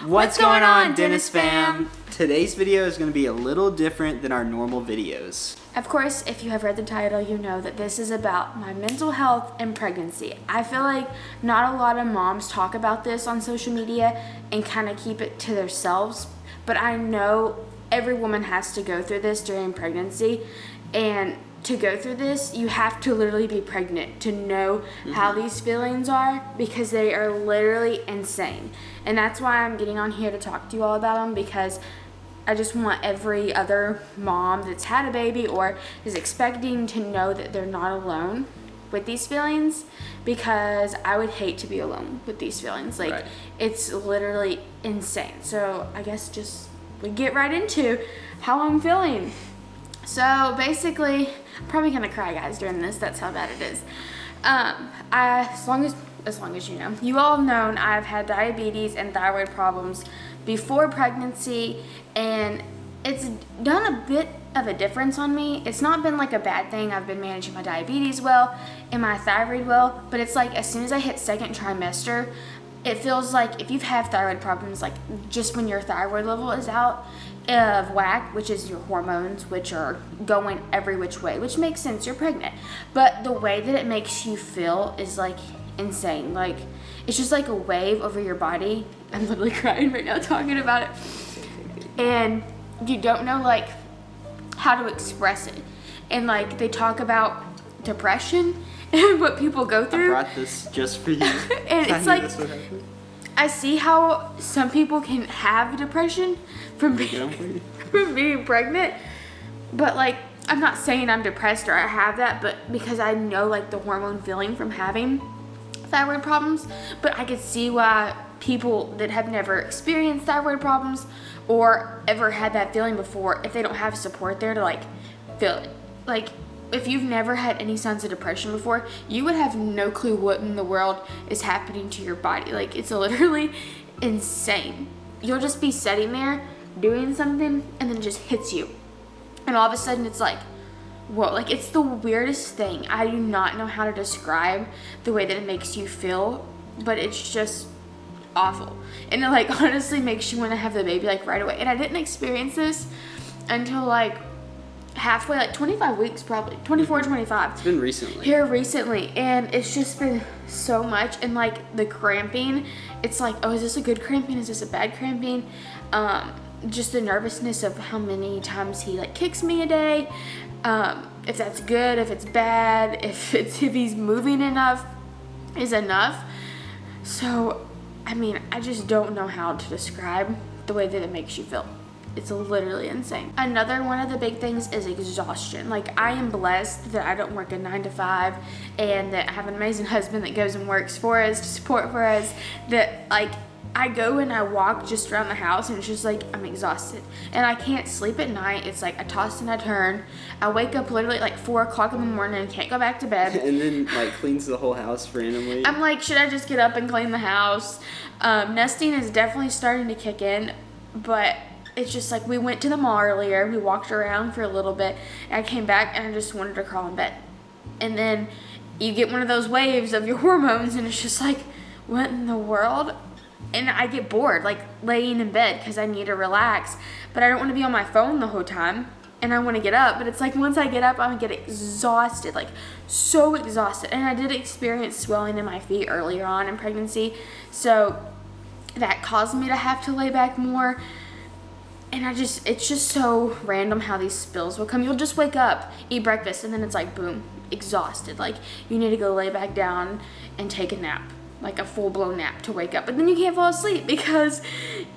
What's going on, Dennis fam? Today's video is going to be a little different than our normal videos. Of course, if you have read the title, you know that this is about my mental health and pregnancy. I feel like not a lot of moms talk about this on social media and kind of keep it to themselves, but I know every woman has to go through this during pregnancy, and to go through this, you have to literally be pregnant to know how these feelings are, because they are literally insane. And that's why I'm getting on here to talk to you all about them, because I just want every other mom that's had a baby or is expecting to know that they're not alone with these feelings, because I would hate to be alone with these feelings. Like, It's literally insane. So I guess just we get right into how I'm feeling. So basically, I'm probably gonna cry, guys, during this. That's how bad it is. As long as you know, you all have known I've had diabetes and thyroid problems before pregnancy, and it's done a bit of a difference on me. It's not been like a bad thing. I've been managing my diabetes well and my thyroid well, but it's like as soon as I hit second trimester, it feels like if you've had thyroid problems, like just when your thyroid level is out of whack, which is your hormones, which are going every which way, which makes sense, you're pregnant. But the way that it makes you feel is like insane. Like, it's just like a wave over your body. I'm literally crying right now talking about it. And you don't know like how to express it. And like they talk about depression and what people go through. I brought this just for you. And it's like, I see how some people can have depression from being pregnant, but like, I'm not saying I'm depressed or I have that, but because I know like the hormone feeling from having thyroid problems. But I could see why people that have never experienced thyroid problems or ever had that feeling before, if they don't have support there to like feel it. Like, if you've never had any signs of depression before, you would have no clue what in the world is happening to your body. Like, it's literally insane. You'll just be sitting there doing something and then it just hits you. And all of a sudden it's like, whoa, like it's the weirdest thing. I do not know how to describe the way that it makes you feel, but it's just awful. And it like honestly makes you want to have the baby like right away. And I didn't experience this until like halfway, like 25 weeks probably, 24, 25. It's been recently. Here recently, and it's just been so much. And like the cramping, it's like, oh, is this a good cramping? Is this a bad cramping? Just the nervousness of how many times he like kicks me a day. If that's good, if it's bad, if he's moving enough is enough. So, I mean, I just don't know how to describe the way that it makes you feel. It's literally insane. Another one of the big things is exhaustion. Like, I am blessed that I don't work a 9 to 5 and that I have an amazing husband that goes and works for us to support for us. That like, I go and I walk just around the house and it's just like I'm exhausted and I can't sleep at night. It's like I toss and I turn. I wake up literally at like 4 o'clock in the morning and can't go back to bed. And then like cleans the whole house randomly. I'm like, should I just get up and clean the house? Nesting is definitely starting to kick in, but it's just like we went to the mall earlier. We walked around for a little bit and I came back and I just wanted to crawl in bed. And then you get one of those waves of your hormones and it's just like, what in the world? And I get bored, like laying in bed because I need to relax, but I don't want to be on my phone the whole time and I want to get up. But it's like once I get up, I'm gonna get exhausted, like so exhausted. And I did experience swelling in my feet earlier on in pregnancy, so that caused me to have to lay back more. And it's just so random how these spills will come. You'll just wake up, eat breakfast, and then it's like boom, exhausted. Like you need to go lay back down and take a nap. Like a full-blown nap to wake up, but then you can't fall asleep because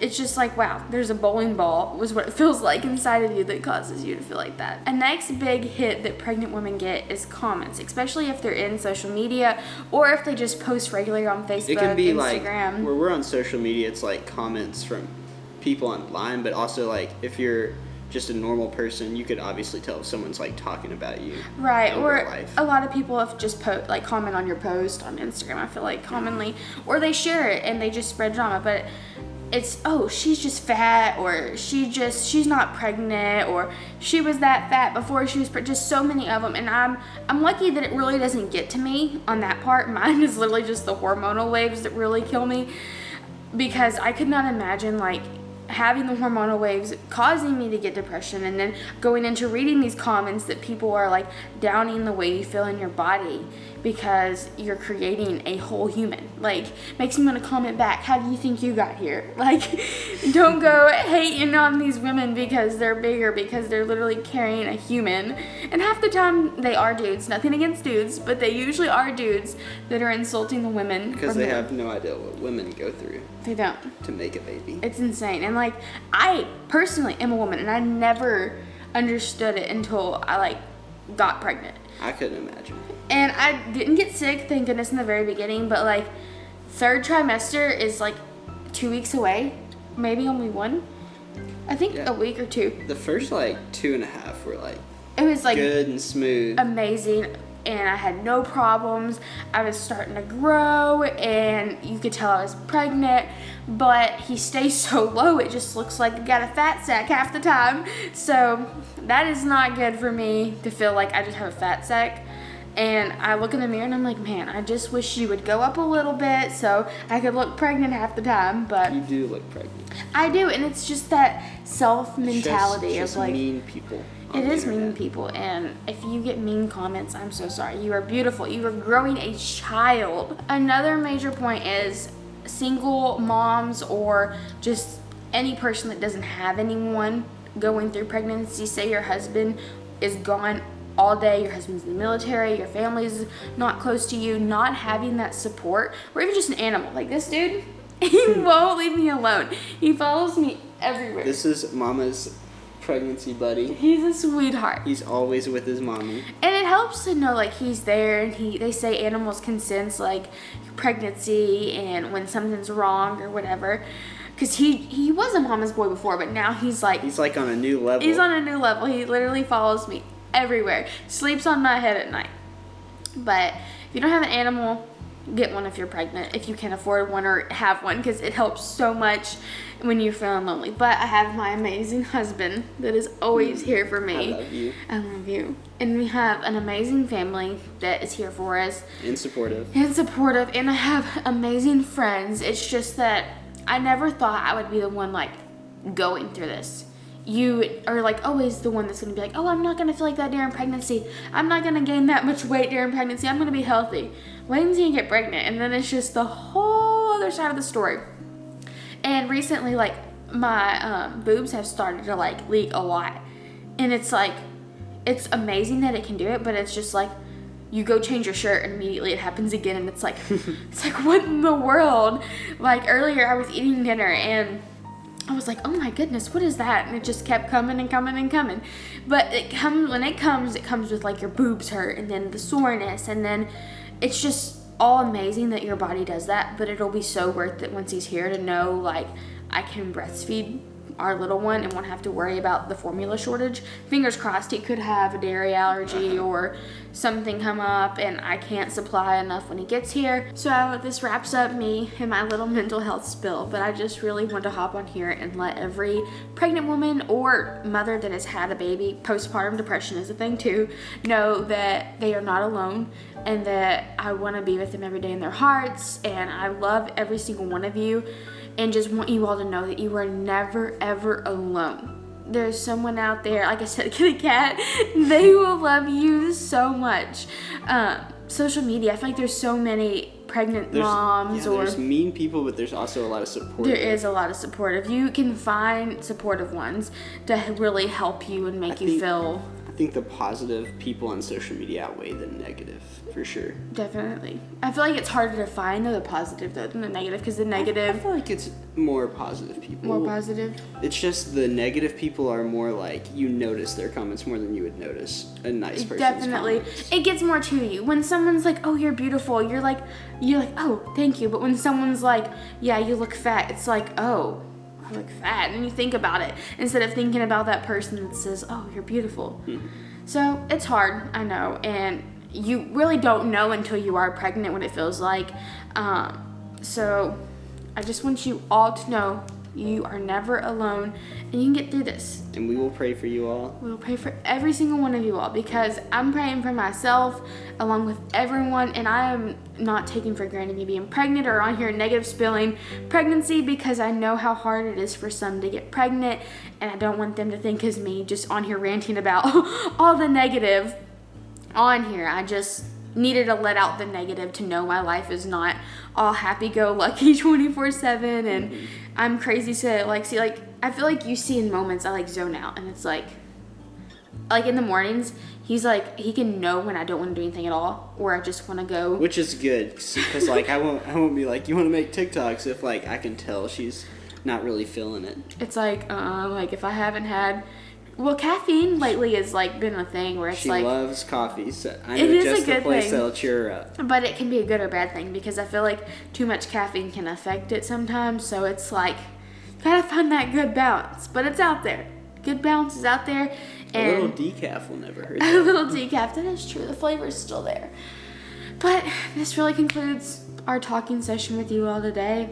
it's just like, wow, there's a bowling ball was what it feels like inside of you that causes you to feel like that. A next big hit that pregnant women get is comments, especially if they're in social media or if they just post regularly on Facebook, it can be Instagram. like where we're on social media, it's like comments from people online, but also like if you're just a normal person, you could obviously tell if someone's like talking about you. Right, or life. A lot of people have just like comment on your post on Instagram, I feel like commonly, or they share it and they just spread drama, but it's, oh, she's just fat, or she's not pregnant, or she was that fat before she was just so many of them. And I'm lucky that it really doesn't get to me on that part. Mine is literally just the hormonal waves that really kill me. because I could not imagine like having the hormonal waves causing me to get depression, and then going into reading these comments that people are like downing the way you feel in your body because you're creating a whole human. Like, makes me want to comment back, how do you think you got here? Like, don't go hating on these women because they're bigger, because they're literally carrying a human. And half the time they are dudes. Nothing against dudes, but they usually are dudes that are insulting the women. Because they have no idea what women go through. They don't. To make a baby. It's insane. And like, I personally am a woman, and I never understood it until I like got pregnant. I couldn't imagine. And I didn't get sick, thank goodness, in the very beginning, but like 3rd trimester is like 2 weeks away, maybe only 1. I think a week or 2. The first like 2.5 were like It was like good and smooth. Amazing, and I had no problems. I was starting to grow, and you could tell I was pregnant, but he stays so low, it just looks like I got a fat sack half the time. So that is not good for me to feel like I just have a fat sack. And I look in the mirror and I'm like, man, I just wish you would go up a little bit so I could look pregnant half the time. But You do look pregnant. I do, and it's just that self mentality Just of like, mean people. it is mean people, and if you get mean comments, I'm so sorry. You are beautiful. You are growing a child. Another major point is single moms, or just any person that doesn't have anyone going through pregnancy. Say your husband is gone all day, your husband's in the military, your family's not close to you, not having that support, or even just an animal. Like this dude, he won't leave me alone. He follows me everywhere. This is Mama's pregnancy buddy. He's a sweetheart. He's always with his mommy. And it helps to know like he's there, and they say animals can sense like pregnancy and when something's wrong or whatever. Cause he was a mama's boy before, but now he's like on a new level. He's on a new level. He literally follows me everywhere. Sleeps on my head at night. But if you don't have an animal, get one if you're pregnant, if you can afford one, or have one, because it helps so much when you're feeling lonely. But I have my amazing husband that is always here for me. I love you. I love you. And we have an amazing family that is here for us. And supportive. And I have amazing friends. It's just that I never thought I would be the one like going through this. You are like always the one that's going to be like, oh, I'm not going to feel like that during pregnancy. I'm not going to gain that much weight during pregnancy. I'm going to be healthy. Wait until you get pregnant. And then it's just the whole other side of the story. And recently, like, my boobs have started to like leak a lot. And it's like, it's amazing that it can do it, but it's just like, you go change your shirt and immediately it happens again. And it's like, what in the world? Like earlier I was eating dinner and I was like, oh my goodness, what is that? And it just kept coming and coming and coming. But when it comes with like your boobs hurt, and then the soreness, and then it's just all amazing that your body does that. But it'll be so worth it once he's here to know like I can breastfeed our little one and won't have to worry about the formula shortage. Fingers crossed, he could have a dairy allergy or something come up and I can't supply enough when he gets here. So this wraps up me and my little mental health spill, but I just really want to hop on here and let every pregnant woman or mother that has had a baby, postpartum depression is a thing too, know that they are not alone, and that I want to be with them every day in their hearts, and I love every single one of you. And just want you all to know that you are never, ever alone. There's someone out there, like I said, Kitty Cat, they will love you so much. Social media, I feel like there's so many pregnant moms. There's mean people, but there's also a lot of support. There is a lot of supportive. You can find supportive ones to really help you and make you feel. I think the positive people on social media outweigh the negative, for sure. Definitely. I feel like it's harder to find the positive than the negative, because the negative. I feel like it's more positive people. More positive? It's just the negative people are more like, you notice their comments more than you would notice a nice person's Definitely. comments. It gets more to you. When someone's like, oh, you're beautiful, you're like, oh, thank you. But when someone's like, yeah, you look fat, it's like, oh, I look fat. And you think about it instead of thinking about that person that says, oh, you're beautiful. Mm-hmm. So it's hard, I know. And you really don't know until you are pregnant what it feels like. So I just want you all to know You are never alone, and you can get through this. And we will pray for you all. We will pray for every single one of you all, because I'm praying for myself along with everyone, and I am not taking for granted me being pregnant or on here negative spilling pregnancy, because I know how hard it is for some to get pregnant, and I don't want them to think as me just on here ranting about all the negative on here. I just needed to let out the negative to know my life is not all happy-go-lucky 24/7, and I'm crazy to like see, like I feel like you see in moments I like zone out, and it's like in the mornings he's like he can know when I don't want to do anything at all, or I just want to go, which is good, because like I won't be like, you want to make TikToks, if like I can tell she's not really feeling it. It's like if I haven't had, well, caffeine lately has like been a thing where it's she like loves coffee, so I know it is just a the good place thing, that'll cheer her up. but it can be a good or bad thing, because I feel like too much caffeine can affect it sometimes. So it's like gotta find that good balance, but it's out there. Good balance is out there, and A little decaf will never hurt. a little decaf. That is true. The flavor is still there. But this really concludes our talking session with you all today.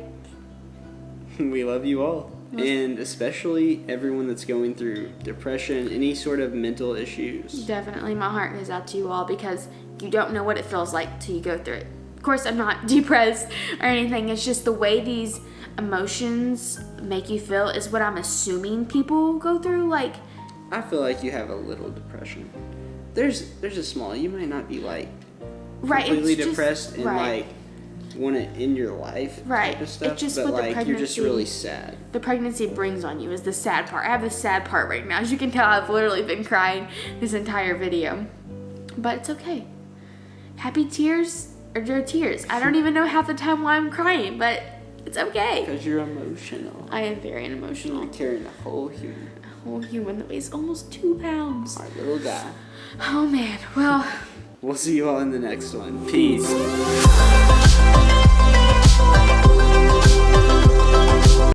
We love you all. And especially everyone that's going through depression, any sort of mental issues. Definitely, my heart goes out to you all, because you don't know what it feels like till you go through it. Of course, I'm not depressed or anything. It's just the way these emotions make you feel is what I'm assuming people go through. Like, I feel like you have a little depression. There's a small. You might not be like right, completely it's depressed just, and right. like want it in your life Right. type of stuff, It's just but what the like you're just pregnancy- really sad. The pregnancy brings on you is the sad part. I have the sad part right now. As you can tell, I've literally been crying this entire video. But it's okay. Happy tears are your tears. I don't even know half the time why I'm crying, but it's okay. Because you're emotional. I am very emotional. You're carrying a whole human. A whole human that weighs almost 2 pounds. Our little guy. Oh man, well. We'll see you all in the next one. Peace.